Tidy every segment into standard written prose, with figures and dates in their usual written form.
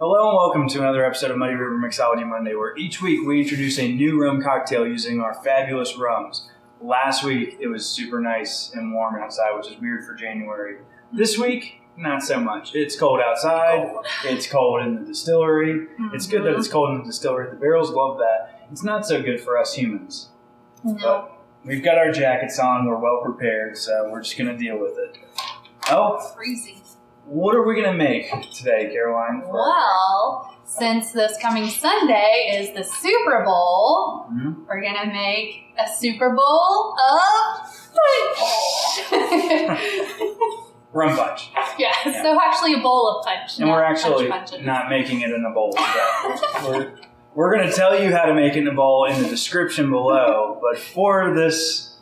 Hello and welcome to another episode of Muddy River Mixology Monday, where each week we introduce a new rum cocktail using our fabulous rums. Last week it was super nice and warm outside, which is weird for January. This week, not so much. It's cold outside. It's cold in the distillery. Mm-hmm. It's good that it's cold in the distillery. The barrels love that. It's not so good for us humans. No. But we've got our jackets on. We're well prepared, so we're just going to deal with it. Oh, freezing. What are we going to make today, Caroline? Well, since this coming Sunday is the Super Bowl, we're going to make a Super Bowl of punch. Rum punch. Yeah, so actually a bowl of punch. And we're actually not making it in a bowl today. We're going to tell you how to make it in a bowl in the description below, but for this,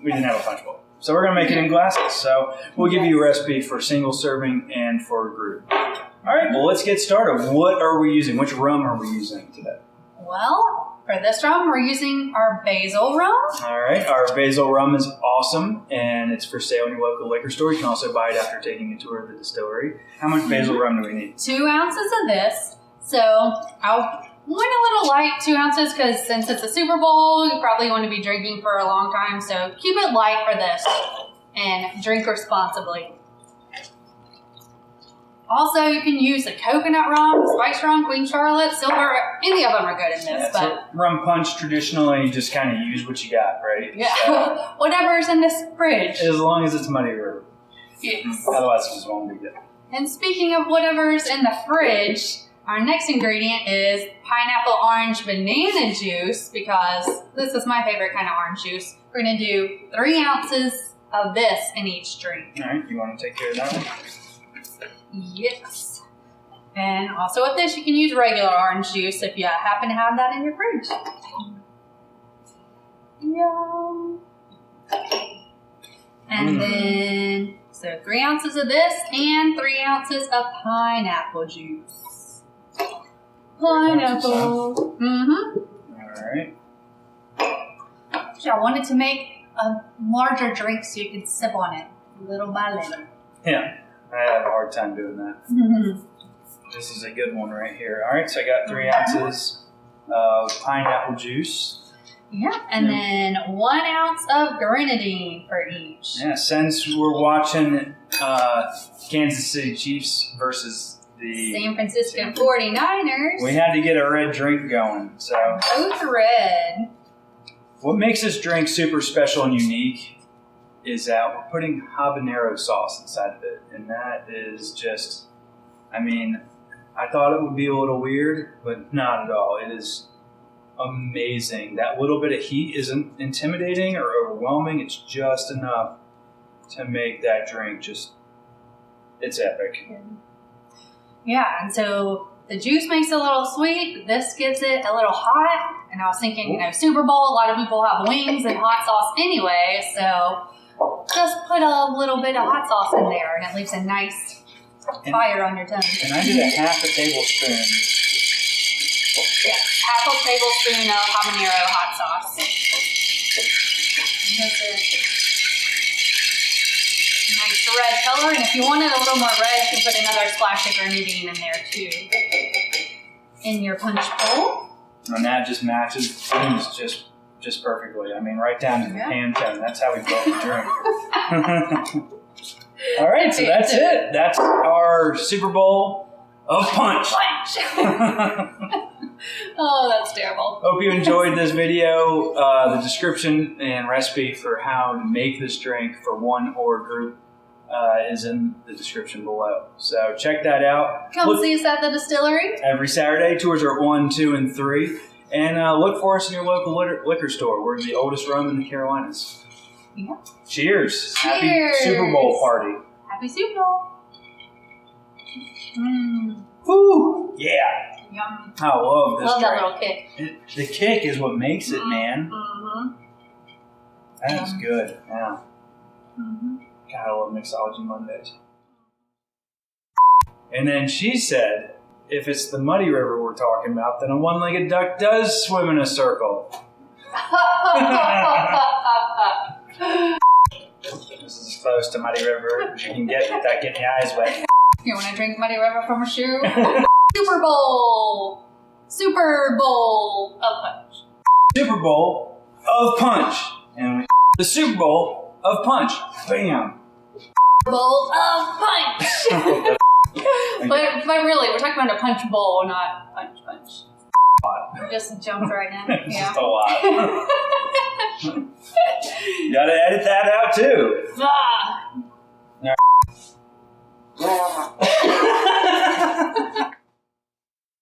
we didn't have a punch bowl. So we're going to make it in glasses. So we'll give you a recipe for single serving and for a group. All right, well, let's get started. What are we using? Which rum are we using today? Well, for this rum, we're using our basil rum. All right, our basil rum is awesome, and it's for sale in your local liquor store. You can also buy it after taking a tour of the distillery. How much basil rum do we need? 2 ounces of this. So I'll went a little light, 2 ounces, because since it's a Super Bowl, you probably want to be drinking for a long time. So keep it light for this and drink responsibly. Also, you can use a coconut rum, spiced rum, Queen Charlotte, silver. Any of them are good in this. Yeah, but so rum punch, traditionally, you just kind of use what you got, right? Yeah, so, whatever's in this fridge. As long as it's Muddy River. Yes. Otherwise, it just won't be good. And speaking of whatever's in the fridge, our next ingredient is pineapple orange banana juice, because this is my favorite kind of orange juice. We're going to do 3 ounces of this in each drink. All right, you want to take care of that one? Yes. And also with this, you can use regular orange juice if you happen to have that in your fridge. Yum. And then, so 3 ounces of this and 3 ounces of pineapple juice. Pineapple. All right. So I wanted to make a larger drink so you could sip on it little by little. Yeah, I have a hard time doing that. This is a good one right here. All right, so I got 3 ounces of pineapple juice. Yeah, and then 1 ounce of Grenadine for each. Yeah, since we're watching Kansas City Chiefs versus the San Francisco 49ers, we had to get a red drink going. So both red. What makes this drink super special and unique is that we're putting habanero sauce inside of it. And that is just, I mean, I thought it would be a little weird, but not at all. It is amazing. That little bit of heat isn't intimidating or overwhelming. It's just enough to make that drink just, it's epic. Yeah, and so the juice makes it a little sweet. This gets it a little hot. And I was thinking, Super Bowl, a lot of people have wings and hot sauce anyway. So just put a little bit of hot sauce in there, and it leaves a nice fire on your tongue. And I did a half a tablespoon. Yeah, half a tablespoon of habanero hot sauce. That's it. Nice red color, and if you want it a little more red, you can put another splash of Grenadine in there too. In your punch bowl. And that just matches things just perfectly. I mean, right down to the Pantone. That's how we built the drink. All right, so that's it. That's our Super Bowl of punch. Oh, that's terrible. Hope you enjoyed this video. The description and recipe for how to make this drink for one or group is in the description below. So check that out. Come see us at the distillery. Every Saturday. Tours are at 1, 2, and 3. And look for us in your local liquor store. We're the oldest rum in the Carolinas. Yeah. Cheers. Happy Super Bowl party. Happy Super Bowl. Woo! Yeah. Yum. I love this drink. that little kick. The kick is what makes it, man. That is good. Yeah. God, I love Mixology Mondays. And then she said, if it's the Muddy River we're talking about, then a one-legged duck does swim in a circle. This is as close to Muddy River as you can get without getting your eyes wet. You want to drink Muddy River from a shoe? Super Bowl! Super Bowl of Punch. Super Bowl of Punch. And the Super Bowl of Punch. Bam. Bowl of Punch! but really, we're talking about a punch bowl, not punch. I just jumped right in. Yeah. Just a lot. You gotta edit that out too. Ah.